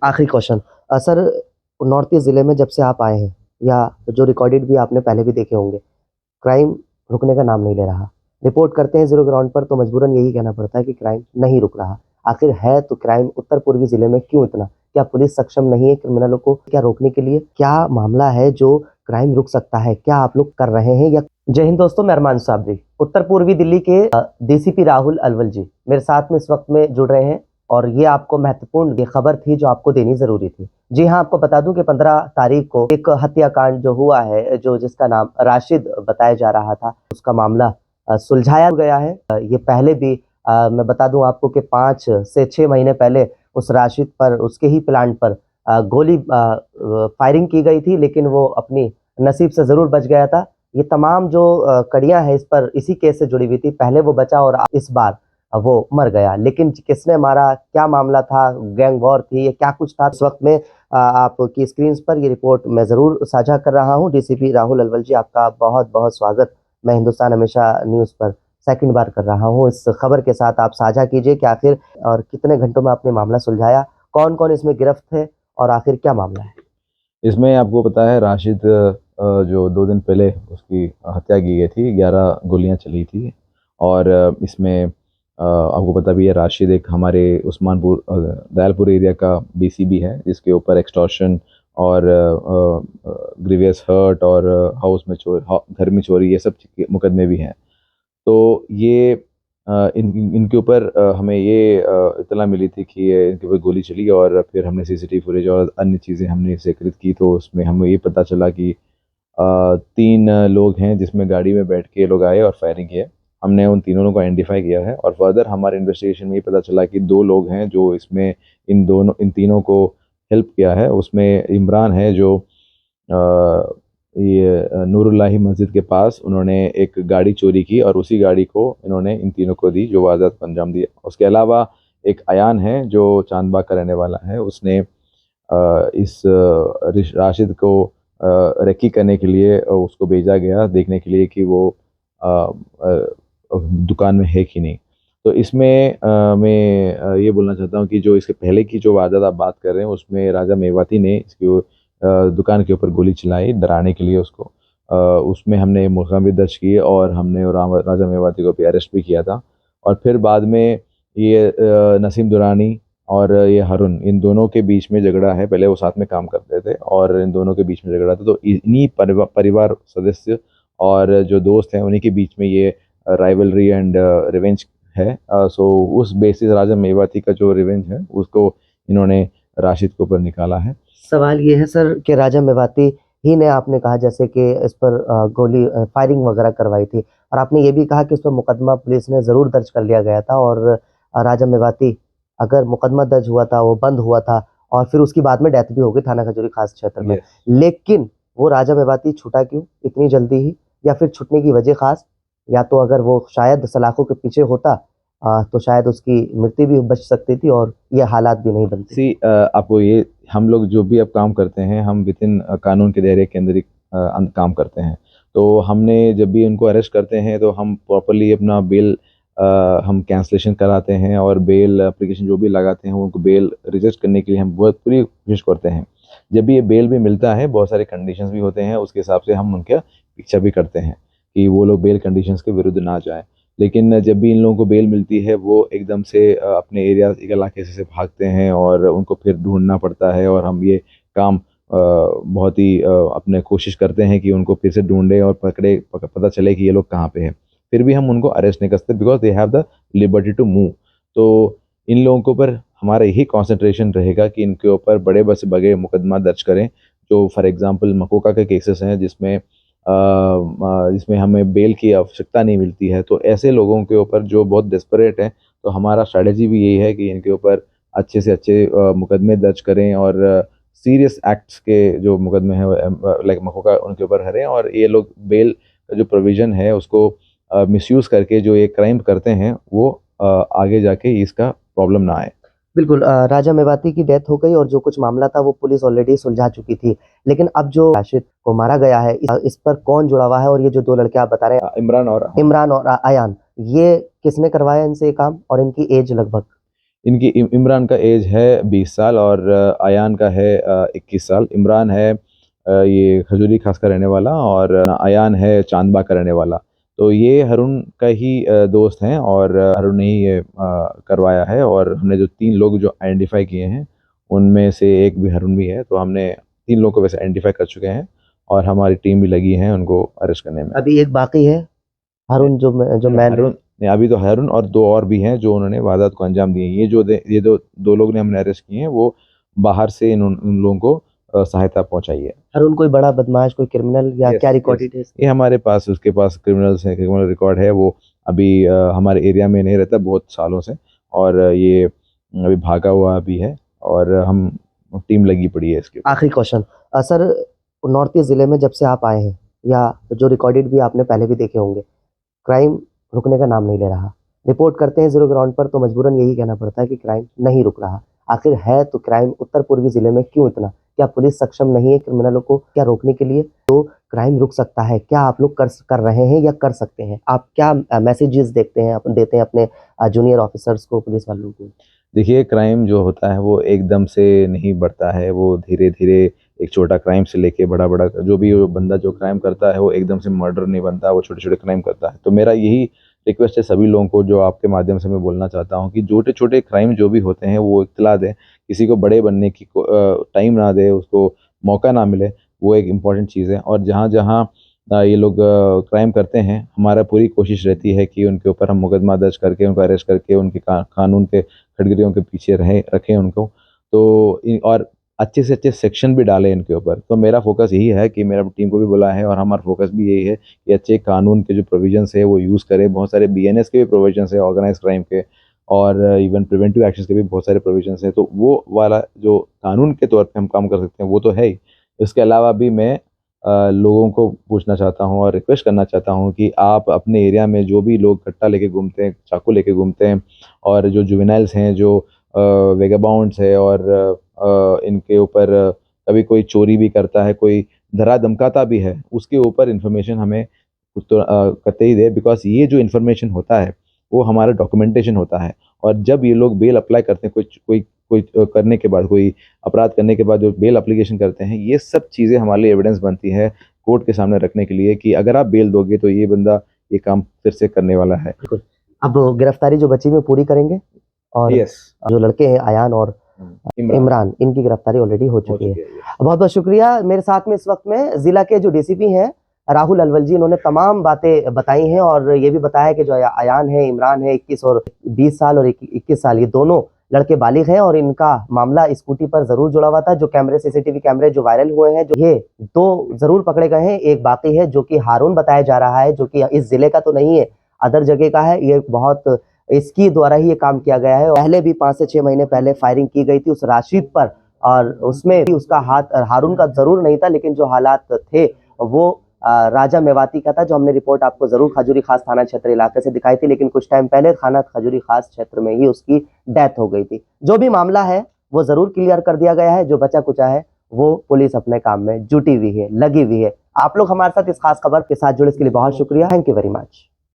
आखिरी question sir, north east जिले में जब से आप आए हैं या जो रिकॉर्डेड भी आपने पहले भी देखे होंगे, क्राइम रुकने का नाम नहीं ले रहा। रिपोर्ट करते हैं जीरो ग्राउंड पर तो मजबूरन यही कहना पड़ता है कि क्राइम नहीं रुक रहा। आखिर है तो क्राइम उत्तर पूर्वी जिले में क्यों इतना? क्या पुलिस सक्षम नहीं है क्रिमिनलों को क्या रोकने के लिए? क्या मामला है जो क्राइम रुक सकता है? क्या आप लोग कर रहे हैं? या जय हिंद दोस्तों, मैं अरमान साबरी, उत्तर पूर्वी दिल्ली के डीसीपी राहुल अलवल जी मेरे साथ में इस वक्त में जुड़ रहे हैं और ये आपको महत्वपूर्ण ये खबर थी जो आपको देनी जरूरी थी। जी हाँ, आपको बता दूं कि 15 तारीख को एक हत्याकांड जो हुआ है, जो जिसका नाम राशिद बताया जा रहा था, उसका मामला सुलझाया गया है। ये पहले भी मैं बता दूं आपको कि 5 से 6 महीने पहले उस राशिद पर, उसके ही प्लांट पर गोली फायरिंग की गई थी, लेकिन वो अपनी नसीब से जरूर बच गया था। ये तमाम जो कड़ियां हैं इस पर इसी केस से जुड़ी हुई थी। पहले वो बचा और इस बार वो मर गया, लेकिन किसने मारा, क्या मामला था, गैंग वॉर थी, ये क्या कुछ था, इस वक्त में आपकी स्क्रीन पर ये रिपोर्ट मैं जरूर साझा कर रहा हूं। डीसीपी राहुल अलवल जी, आपका बहुत बहुत स्वागत। मैं हिंदुस्तान हमेशा न्यूज पर सेकंड बार कर रहा हूं। इस खबर के साथ आप साझा कीजिए कि आखिर और कितने घंटों में आपने मामला सुलझाया, कौन कौन इसमें गिरफ्त थे और आखिर क्या मामला है? इसमें आपको पता है राशिद जो 2 दिन पहले उसकी हत्या की गई थी, 11 गोलियां चली थी। और इसमें आपको पता भी है राशिद एक हमारे उस्मानपुर दयालपुर एरिया का बीसीबी है, जिसके ऊपर एक्सटॉर्शन और ग्रीवियस हर्ट और हाउस में घर में चोरी, ये सब मुकदमे भी हैं। तो ये इनके ऊपर हमें ये इत्तला मिली थी कि ये इनके ऊपर गोली चली, और फिर हमने सीसीटीवी फुटेज और अन्य चीज़ें हमने सेकरित की, तो उसमें हमें ये पता चला कि 3 लोग हैं जिसमें गाड़ी में बैठ के ये लोग आए और फायरिंग किया। हमने उन तीनों को आइडेंटिफाई किया है, और फर्दर हमारे इन्वेस्टिगेशन में ये पता चला कि 2 लोग हैं जो इसमें इन तीनों को हेल्प किया है। उसमें इमरान है जो ये नूरुल्लाही मस्जिद के पास उन्होंने एक गाड़ी चोरी की और उसी गाड़ी को इन्होंने इन तीनों को दी जो वारदात को अंजाम दिया। उसके अलावा एक अयान है जो चांदबाग का रहने वाला है, उसने इस राशिद को रेकी करने के लिए उसको भेजा गया देखने के लिए कि वो दुकान में है कि नहीं। तो इसमें मैं ये बोलना चाहता हूँ कि जो इसके पहले की जो वारदात आप बात कर रहे हैं, उसमें राजा मेवाती ने इसकी दुकान के ऊपर गोली चलाई डराने के लिए उसको। उसमें हमने मुकदमा भी दर्ज किए और हमने राजा मेवाती को भी अरेस्ट भी किया था। और फिर बाद में ये नसीम दुरानी और ये हरुण, इन दोनों के बीच में झगड़ा है। पहले वो साथ में काम करते थे और इन दोनों के बीच में झगड़ा था, तो इन्हीं परिवार सदस्य और जो दोस्त हैं उन्हीं के बीच में ये राइवलरी एंड रिवेंज है। सो उस बेसिस राजा मेवाती का जो रिवेंज है उसको इन्होंने राशिद के ऊपर निकाला है। सवाल ये है सर कि राजा मेवाती ही ने, आपने कहा जैसे कि इस पर गोली फायरिंग वगैरह करवाई थी, और आपने ये भी कहा कि इस पर मुकदमा पुलिस ने जरूर दर्ज कर लिया गया था, और राजा मेवाती, अगर मुकदमा दर्ज हुआ था, वो बंद हुआ था और फिर उसकी बाद में डेथ भी हो गई थाना खजूरी खास क्षेत्र में, लेकिन वो राजा मेवाती छूटा क्यों इतनी जल्दी ही? या फिर छूटने की वजह खास, या तो अगर वो शायद सलाखों के पीछे होता तो शायद उसकी मृत्यु भी बच सकती थी और ये हालात भी नहीं बनते। आपको ये, हम लोग जो भी अब काम करते हैं हम विद इन कानून के दायरे के अंदर ही काम करते हैं। तो हमने जब भी उनको अरेस्ट करते हैं तो हम प्रॉपरली अपना बेल हम कैंसलेशन कराते हैं, और बेल एप्लीकेशन जो भी लगाते हैं उनको बेल रिजेक्ट करने के लिए हम बहुत पूरी कोशिश करते हैं। जब भी ये बेल भी मिलता है, बहुत सारे कंडीशंस भी होते हैं, उसके हिसाब से हम उनका पीछा भी करते हैं कि वो लोग बेल कंडीशंस के विरुद्ध ना जाए। लेकिन जब भी इन लोगों को बेल मिलती है वो एकदम से अपने एरिया इलाके से भागते हैं और उनको फिर ढूंढना पड़ता है, और हम ये काम बहुत ही अपने कोशिश करते हैं कि उनको फिर से ढूंढें और पता चले कि ये लोग कहाँ पे हैं। फिर भी हम उनको अरेस्ट नहीं कर सकते because they have the liberty to move. तो इन लोगों के ऊपर हमारा यही कॉन्सेंट्रेशन रहेगा कि इनके ऊपर बड़े बस बड़े मुकदमा दर्ज करें। जो फॉर एग्जांपल मकोका के केसेस हैं जिसमें हमें बेल की आवश्यकता नहीं मिलती है, तो ऐसे लोगों के ऊपर जो बहुत डेस्परेट हैं, तो हमारा स्ट्रैटेजी भी यही है कि इनके ऊपर अच्छे से अच्छे मुकदमे दर्ज करें और सीरियस एक्ट्स के जो मुकदमे हैं लाइक मकोका उनके ऊपर हरें, और ये लोग बेल का जो प्रोविज़न है उसको मिसयूज़ करके जो ये क्राइम करते हैं वो आगे जाके इसका प्रॉब्लम ना आए। बिल्कुल, राजा मेवाती की डेथ हो गई और जो कुछ मामला था वो पुलिस ऑलरेडी सुलझा चुकी थी, लेकिन अब जो राशिद को मारा गया है, इस पर कौन जुड़ा हुआ है? और ये जो 2 लड़के आप बता रहे हैं, इमरान और इमरान और अयान, ये किसने करवाया इनसे ये काम और इनकी एज लगभग? इनकी इमरान का एज है 20 साल और अयान का है 21 साल। इमरान है ये खजूरी खास का रहने वाला और अयान है चांदबाग का रहने वाला। तो ये हरुण का ही दोस्त हैं और हरुण ने ही ये करवाया है। और हमने जो 3 लोग जो आइडेंटिफाई किए हैं उनमें से एक भी हरुण भी है। तो हमने 3 लोगों को वैसे आइडेंटिफाई कर चुके हैं और हमारी टीम भी लगी है उनको अरेस्ट करने में। अभी एक बाकी है हारून जो मैन हरुण नहीं, अभी तो हरुण और 2 और भी हैं जो उन्होंने वारदात को अंजाम दिए। ये दो लोग ने हमने अरेस्ट किए हैं, वो बाहर से उन लोगों को सहायता पहुंचाई है। हारून कोई बड़ा बदमाश, कोई क्रिमिनल या Yes, क्या yes. रिकॉर्डेड है? ये हमारे पास उसके पास क्रिमिनल रिकॉर्ड है। वो अभी हमारे एरिया में नहीं रहता बहुत सालों से और ये अभी भागा हुआ भी है और हम टीम लगी पड़ी है इसके ऊपर। आखिरी क्वेश्चन सर, नॉर्थ ईस्ट जिले में जब से आप आए हैं या जो रिकॉर्डेड भी आपने पहले भी देखे होंगे, क्राइम रुकने का नाम नहीं ले रहा। रिपोर्ट करते हैं जीरो ग्राउंड पर तो मजबूरन यही कहना पड़ता है कि क्राइम नहीं रुक रहा। आखिर है तो क्राइम उत्तर पूर्वी जिले में क्यों इतना? क्या पुलिस सक्षम नहीं है क्रिमिनलों को क्या रोकने के लिए? तो क्राइम रुक सकता है। क्या आप लोग कर रहे हैं या कर सकते हैं? आप क्या मैसेजेस देते हैं अपने जूनियर ऑफिसर्स को, पुलिस वालों को? देखिए, क्राइम जो होता है वो एकदम से नहीं बढ़ता है, वो धीरे धीरे एक छोटा क्राइम से लेके बड़ा बड़ा जो भी वो बंदा जो क्राइम करता है वो एकदम से मर्डर नहीं बनता, वो छोटे छोटे क्राइम करता है। तो मेरा यही रिक्वेस्ट है सभी लोगों को, जो आपके माध्यम से मैं बोलना चाहता हूँ कि छोटे छोटे क्राइम जो भी होते हैं वो इत्तला दें, किसी को बड़े बनने की टाइम ना दे, उसको मौका ना मिले, वो एक इम्पॉर्टेंट चीज़ है। और जहाँ जहाँ ये लोग क्राइम करते हैं, हमारा पूरी कोशिश रहती है कि उनके ऊपर हम मुकदमा दर्ज करके उनको अरेस्ट करके उनके कानून के खटगरियों के पीछे रखें उनको। तो और अच्छे से अच्छे सेक्शन भी डालें इनके ऊपर। तो मेरा फोकस यही है कि मेरा टीम को भी बोला है और हमारा फोकस भी यही है कि अच्छे कानून के जो प्रोविजंस है वो यूज़ करें। बहुत सारे बीएनएस के भी प्रोविजंस है, ऑर्गेनाइज क्राइम के, और इवन प्रिवेंटिव एक्शंस के भी बहुत सारे प्रोविजंस हैं। तो वो वाला जो कानून के तौर पे हम काम कर सकते हैं वो तो है ही। इसके अलावा भी मैं लोगों को पूछना चाहता हूँ और रिक्वेस्ट करना चाहता हूँ कि आप अपने एरिया में जो भी लोग कट्टा लेके घूमते हैं, चाकू लेके घूमते हैं, और जो जुवेनाइल्स हैं, जो वेगाबाउंड्स है, और इनके ऊपर कभी कोई चोरी भी करता है, कोई धरा धमकाता भी है, उसके ऊपर इन्फॉर्मेशन हमें तो कतई दे। बिकॉज ये जो इन्फॉर्मेशन होता है वो हमारा डॉक्यूमेंटेशन होता है। और जब ये लोग बेल अप्लाई करते हैं, कोई करने के बाद, कोई अपराध करने के बाद जो बेल एप्लीकेशन करते हैं, ये सब चीज़ें हमारे लिए एविडेंस बनती है कोर्ट के सामने रखने के लिए कि अगर आप बेल दोगे तो ये बंदा ये काम फिर से करने वाला है। अब गिरफ्तारी जो बची में पूरी करेंगे, और जो लड़के हैं अयान और इमरान, इनकी गिरफ्तारी ऑलरेडी हो चुकी है। बहुत बहुत शुक्रिया। मेरे साथ में इस वक्त में जिला के जो डीसीपी हैं राहुल अलवल जी, उन्होंने तमाम बातें बताई हैं और ये भी बताया कि जो अयान है, इमरान है 21 और 20 साल और 21 साल, ये दोनों लड़के बालिग हैं और इनका मामला स्कूटी पर जरूर जुड़ा हुआ था। जो कैमरे, सीसीटीवी कैमरे जो वायरल हुए हैं, जो ये 2 जरूर पकड़े गए हैं। एक बाकी है जो कि हारून बताया जा रहा है, जो कि इस जिले का तो नहीं है, अदर जगह का है। ये बहुत इसकी द्वारा ही ये काम किया गया है। पहले भी 5 से 6 महीने पहले फायरिंग की गई थी उस राशिद पर, और उसमें भी उसका हाथ हारून का जरूर नहीं था, लेकिन जो हालात थे वो राजा मेवाती का था, जो हमने रिपोर्ट आपको जरूर खजूरी खास थाना क्षेत्र इलाके से दिखाई थी। लेकिन कुछ टाइम पहले थाना खजूरी खास क्षेत्र में ही उसकी डेथ हो गई थी। जो भी मामला है वो जरूर क्लियर कर दिया गया है। जो बचा कुचा है वो पुलिस अपने काम में जुटी हुई है, लगी हुई है। आप लोग हमारे साथ इस खास खबर के साथ जुड़े, इसके लिए बहुत शुक्रिया। Thank you very much.